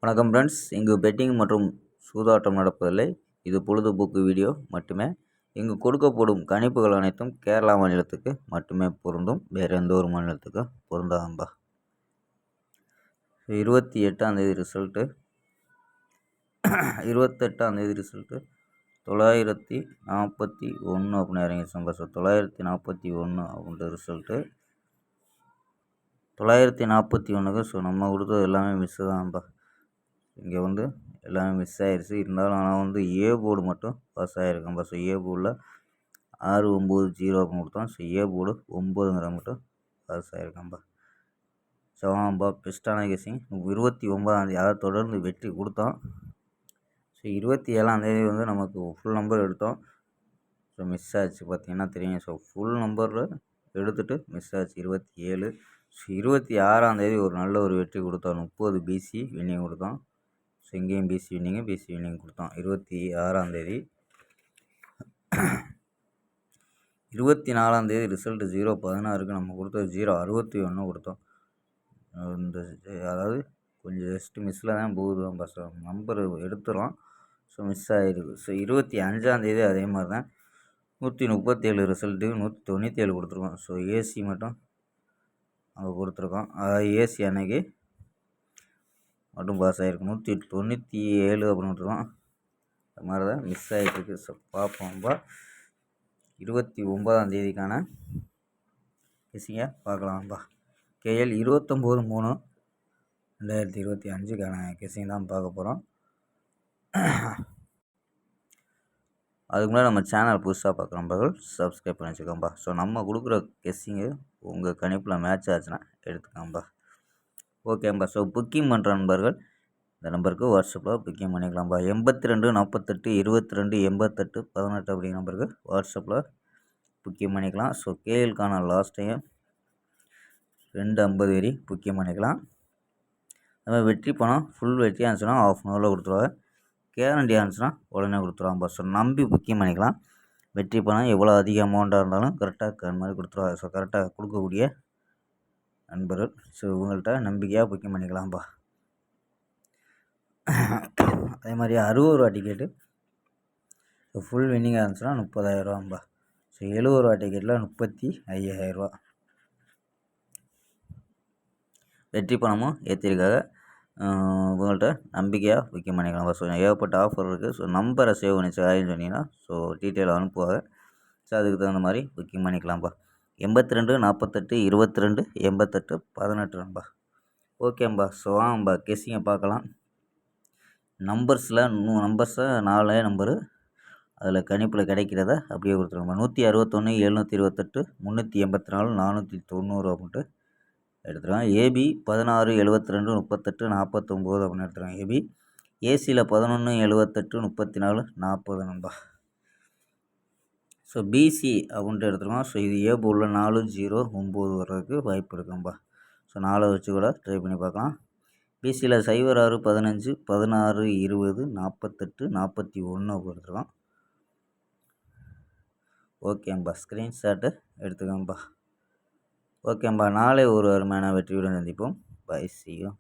வணக்கம் ஃப்ரெண்ட்ஸ், இங்கு பெட்டிங் மற்றும் சூதாட்டம் நடப்பதில்லை. இது பொழுதுபோக்கு வீடியோ மட்டுமே. இங்கு கொடுக்கப்படும் கணிப்புகள் அனைத்தும் கேரளா மாநிலத்துக்கு மட்டுமே பொருந்தும், வேறு எந்த ஒரு மாநிலத்துக்கும் பொருந்தாதம்பா. 28ஆம் தேதி ரிசல்ட்டு 941 அப்படின்னு இறங்கிடுச்சம்பா. 941 அப்படின்ற ரிசல்ட்டு 941க்கு. ஸோ நம்ம கொடுத்தது எல்லாமே மிஸ்ஸு தான்ப்பா. இங்கே எல்லாமே மிஸ் ஆயிடுச்சு. இருந்தாலும் ஆனால் ஏ போர்டு மட்டும் பாஸ் ஆகிருக்கேன்ப்பா. ஸோ ஏ போர்டில் 690 அப்படின்னு கொடுத்தோம். ஸோ ஏ போர்டு 9ங்கிற மட்டும் பாஸ் ஆகிருக்கேன்ப்பா. ஸோ ஆமாம்பா, பெஸ்ட்டான கெஸிங். 29ஆம் தேதி அதாவது தொடர்ந்து வெற்றி கொடுத்தோம். ஸோ 27ஆம் தேதி நமக்கு ஃபுல் நம்பர் எடுத்தோம். ஸோ மிஸ் ஆச்சு, பார்த்தீங்கன்னா தெரியும். ஸோ ஃபுல் நம்பரில் எடுத்துகிட்டு மிஸ் ஆச்சு 27. ஸோ 26ஆம் தேதி ஒரு நல்ல ஒரு வெற்றி கொடுத்தோம். 30 பிசி வின்னிங் கொடுத்தோம். ஸோ இங்கேயும் பிசி வின்னிங் கொடுத்தோம் 26ஆம் தேதி. 24ஆம் தேதி ரிசல்ட்டு 016க்கு நம்ம கொடுத்தது 061 கொடுத்தோம். அதாவது கொஞ்சம் ஜஸ்ட்டு மிஸ்ஸில் தான் போகுது. நம்ம நம்பர் எடுத்துகிறோம். ஸோ மிஸ் ஆகிருக்கு. ஸோ 25ஆம் தேதி அதே மாதிரி தான் 137 ரிசல்ட்டு 197 கொடுத்துருக்கோம். ஸோ ஏசி மட்டும் அங்கே கொடுத்துருக்கோம். அதாவது ஏசி அன்னைக்கு மட்டும் பாஸ் ஆகிருக்கு. 197 அப்படின்னு விட்டுருக்கோம். அது மாதிரி தான் மிஸ் ஆகிட்டுருக்கு. ஸோ பார்ப்போம்பா. 29ஆம் தேதிக்கான கெஸிங்கை பார்க்கலாம்பா. கேஎல் 29/3/2025க்கான கெஸிங் தான் பார்க்க போகிறோம். அதுக்கு முன்னாடி நம்ம சேனல் புதுசாக பார்க்குற நண்பர்கள் சப்ஸ்கிரைப் பண்ணி வச்சுக்கோம்பா. ஸோ நம்ம கொடுக்குற கெஸிங்கு உங்கள் கணிப்பில் மேட்ச் ஆச்சுன்னா எடுத்துக்கோம்பா. ஓகேம்பா. ஸோ புக்கிங் பண்ணுற நண்பர்கள் இந்த நம்பருக்கு வாட்ஸ்அப்பில் புக்கிங் பண்ணிக்கலாம்ப்பா. 82 48 22 88 18 அப்படிங்கிற நம்பருக்கு வாட்ஸ்அப்பில் புக்கிங் பண்ணிக்கலாம். ஸோ கேஎல்கான லாஸ்ட் டைம் 250 வரி புக்கிங் பண்ணிக்கலாம். அதுமாதிரி வெற்றி பணம் ஃபுல் வெற்றியாக இருந்துச்சுன்னா ½ அன் ஹவரில் கொடுத்துருவாங்க. கேரண்டியாக இருந்துச்சுன்னா உடனே கொடுத்துருவாங்கப்பா. ஸோ நம்பி புக்கிங் பண்ணிக்கலாம். வெற்றி பணம் எவ்வளோ அதிக அமௌண்ட்டாக இருந்தாலும் கரெக்டாக மாதிரி கொடுத்துருவாங்க. ஸோ கரெக்டாக கொடுக்கக்கூடிய நண்பர்கள். ஸோ இவங்கள்ட்ட நம்பிக்கையாக புக்கிங் பண்ணிக்கலாம்ப்பா. அதே மாதிரி 60 ரூபா டிக்கெட்டு ஸோ ஃபுல் வின்னிங்காக இருந்துச்சுன்னா 30,000 ஸோ 70 ரூபா டிக்கெட்டில் 35,000 வெற்றி பணமும் ஏற்றிருக்காங்க. உங்கள்கிட்ட நம்பிக்கையாக புக்கிங் பண்ணிக்கலாம். ஸோ ஏகப்பட்ட ஆஃபர் இருக்குது. ஸோ நம்பரை சேவ் பண்ணி சொன்னீங்கன்னா ஸோ டீட்டெயில் அனுப்புவாங்க. ஸோ அதுக்கு தகுந்த மாதிரி புக்கிங் பண்ணிக்கலாம்ப்பா. 82 48 22 88 18 ஓகேம்பா. ஸோ வாங்கம்பா கெஸிங்கை பார்க்கலாம். நம்பர்ஸில் 4 நம்பரு அதில் கணிப்பில் கிடைக்கிறத அப்படியே கொடுத்துருவோம். 161 728 384 490 அப்படின்ட்டு எடுத்துருவேன். ஏபி 16 72 38 49 அப்படின்னு எடுத்துருவேன். ஏபி ஏசியில் 11 78 34 40 ஸோ பிசி அப்படின்ட்டு எடுத்துருவோம். ஸோ இது ஏ போர்டில் 4 0 9 வர்றதுக்கு வாய்ப்பு இருக்கும்பா. ஸோ 4 வச்சு கூட ட்ரை பண்ணி பார்க்கலாம். பிசியில் 06 15 16 20 48 41 கொடுத்துருக்கோம். ஓகேம்பா. ஸ்க்ரீன்ஷாட்டு எடுத்துக்கோம்பா. ஓகேம்பா. நாளை ஒரு அருமையான வெற்றியுடன் சந்திப்போம். Bye, see you.